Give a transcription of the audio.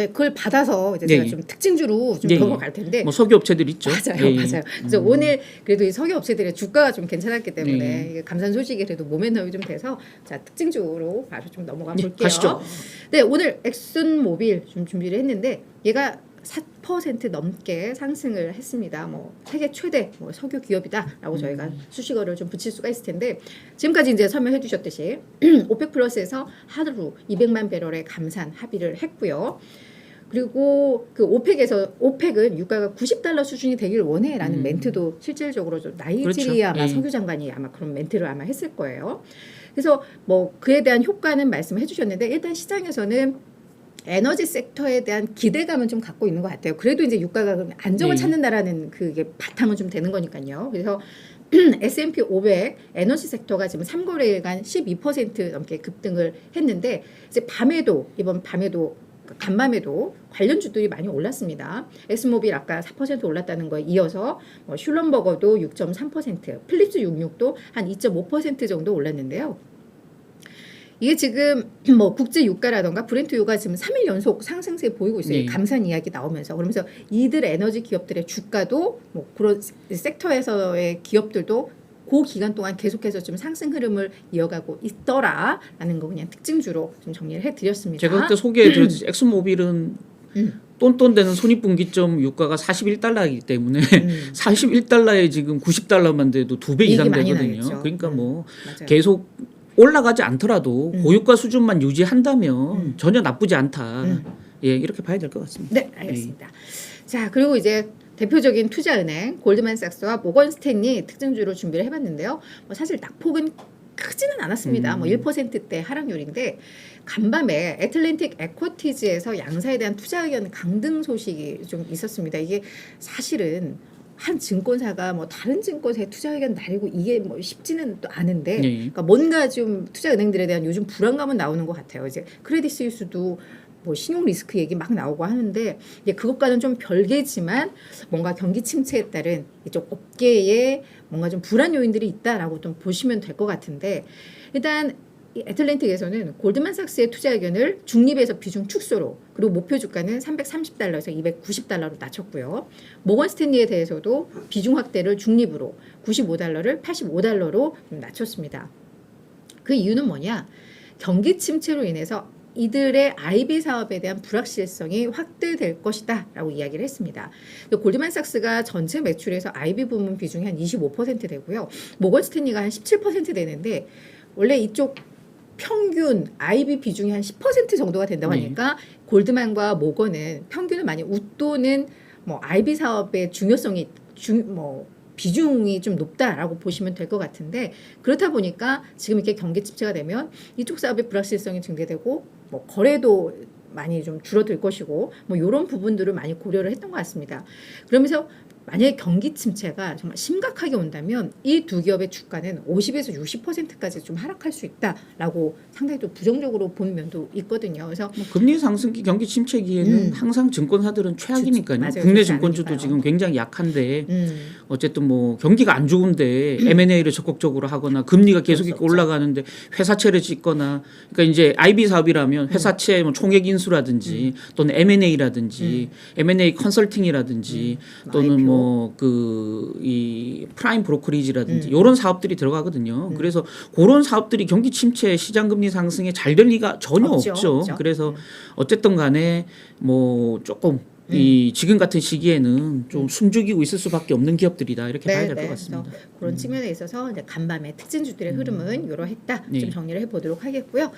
그걸 받아서 이제 예, 제가 예. 좀 특징주로 좀 예, 예. 넘어갈 텐데. 뭐 석유 업체들 있죠. 맞아요, 예, 예. 맞아요. 그래서 오늘 그래도 이 석유 업체들의 주가가 좀 괜찮았기 때문에 예. 이게 감산 소식이 그래도 모멘텀이 좀 돼서 자 특징주로 바로 좀 넘어가 예, 볼게요. 가시죠. 네, 오늘 엑슨모빌 좀 준비를 했는데 얘가 4% 넘게 상승을 했습니다. 뭐 세계 최대 뭐 석유 기업이다라고 저희가 수식어를 좀 붙일 수가 있을 텐데 지금까지 이제 설명해 주셨듯이 오펙 플러스에서 하루 200만 배럴의 감산 합의를 했고요. 그리고 그 오펙은 유가가 $90 수준이 되길 원해라는 멘트도 실질적으로 좀 나이지리아 그렇죠. 예. 석유 장관이 아마 그런 멘트를 아마 했을 거예요. 그래서 뭐 그에 대한 효과는 말씀해 주셨는데 일단 시장에서는 에너지 섹터에 대한 기대감은 좀 갖고 있는 것 같아요. 그래도 이제 유가가 안정을 네. 찾는다라는 그게 바탕은 좀 되는 거니까요. 그래서 S&P 500 에너지 섹터가 지금 3거래일간 12% 넘게 급등을 했는데 이제 이번 밤에도 간밤에도 관련주들이 많이 올랐습니다. 엑스모빌 아까 4% 올랐다는 거에 이어서 뭐 슐럼버거도 6.3%, 필립스 66도 한 2.5% 정도 올랐는데요. 이게 지금 뭐 국제 유가라던가 브렌트 유가 지금 3일 연속 상승세 보이고 있어요. 네. 감산 이야기 나오면서 그러면서 이들 에너지 기업들의 주가도 뭐 그런 섹터에서의 기업들도 그 기간 동안 계속해서 좀 상승 흐름을 이어가고 있더라라는 거 그냥 특징주로 좀 정리를 해드렸습니다. 제가 그때 소개해드렸듯이 엑슨모빌은 똔똔대는 손익분기점 유가가 $41이기 때문에 41달러에 지금 $90만 돼도 2배 이상 많이 되거든요. 나겠죠. 그러니까 뭐 맞아요. 계속 올라가지 않더라도 고유가 수준만 유지한다면 전혀 나쁘지 않다. 예, 이렇게 봐야 될 것 같습니다. 네, 알겠습니다. 자, 그리고 이제 대표적인 투자은행 골드만삭스와 모건스탠리 특징주로 준비를 해봤는데요. 뭐 사실 낙폭은 크지는 않았습니다. 뭐 1%대 하락률인데 간밤에 애틀랜틱 에쿼티즈에서 양사에 대한 투자 의견 강등 소식이 좀 있었습니다. 이게 사실은 한 증권사가 뭐 다른 증권사에 투자 의견 내리고 이게 뭐 쉽지는 또 않은데 네. 그러니까 뭔가 좀 투자 은행들에 대한 요즘 불안감은 나오는 것 같아요. 이제 크레딧 스위스도 뭐 신용 리스크 얘기 막 나오고 하는데 이제 그것과는 좀 별개지만 뭔가 경기 침체에 따른 이쪽 업계에 뭔가 좀 불안 요인들이 있다라고 좀 보시면 될 것 같은데 일단 이 애틀랜틱에서는 골드만삭스의 투자 의견을 중립에서 비중 축소로 그리고 목표 주가는 $330에서 $290로 낮췄고요. 모건스탠리에 대해서도 비중 확대를 중립으로 $95를 $85로 낮췄습니다. 그 이유는 뭐냐? 경기 침체로 인해서 이들의 IB 사업에 대한 불확실성이 확대될 것이다 라고 이야기를 했습니다. 골드만삭스가 전체 매출에서 IB 부문 비중이 한 25% 되고요. 모건스탠리가 한 17% 되는데 원래 이쪽 평균 IB 비중이 한 10% 정도가 된다고 하니까 골드만과 모건은 평균을 많이 웃도는 뭐 IB 사업의 중요성이 비중이 좀 높다라고 보시면 될 것 같은데 그렇다 보니까 지금 이렇게 경기 침체가 되면 이쪽 사업의 불확실성이 증대되고 뭐 거래도 많이 좀 줄어들 것이고 뭐 이런 부분들을 많이 고려를 했던 것 같습니다. 그러면서 만약에 경기 침체가 정말 심각하게 온다면 이 두 기업의 주가는 50에서 60%까지 좀 하락할 수 있다라고 상당히 또 부정적으로 보는 면도 있거든요. 그래서 뭐 금리 상승기 경기 침체기에는 항상 증권사들은 최악이니까요. 맞아요. 국내 좋지 증권주도 않으니까요. 지금 굉장히 약한데 어쨌든 뭐 경기가 안 좋은데 M&A를 적극적으로 하거나 금리가 계속 이렇게 올라가는데 회사채를 짓거나 그러니까 이제 IB 사업이라면 회사채 뭐 총액 인수라든지 또는 M&A라든지 M&A 컨설팅이라든지 또는 뭐 그 이 프라임 브로커리지라든지 이런 사업들이 들어가거든요. 그래서 그런 사업들이 경기 침체 시장 금리 상승에 잘 될 리가 전혀 없죠. 그래서 어쨌든 간에 뭐 조금 이 지금 같은 시기에는 좀 숨죽이고 있을 수밖에 없는 기업들이다 이렇게 봐야 될 것 같습니다. 그런 측면에 있어서 이제 간밤에 특징주들의 흐름은 이러했다 좀 정리를 해보도록 하겠고요.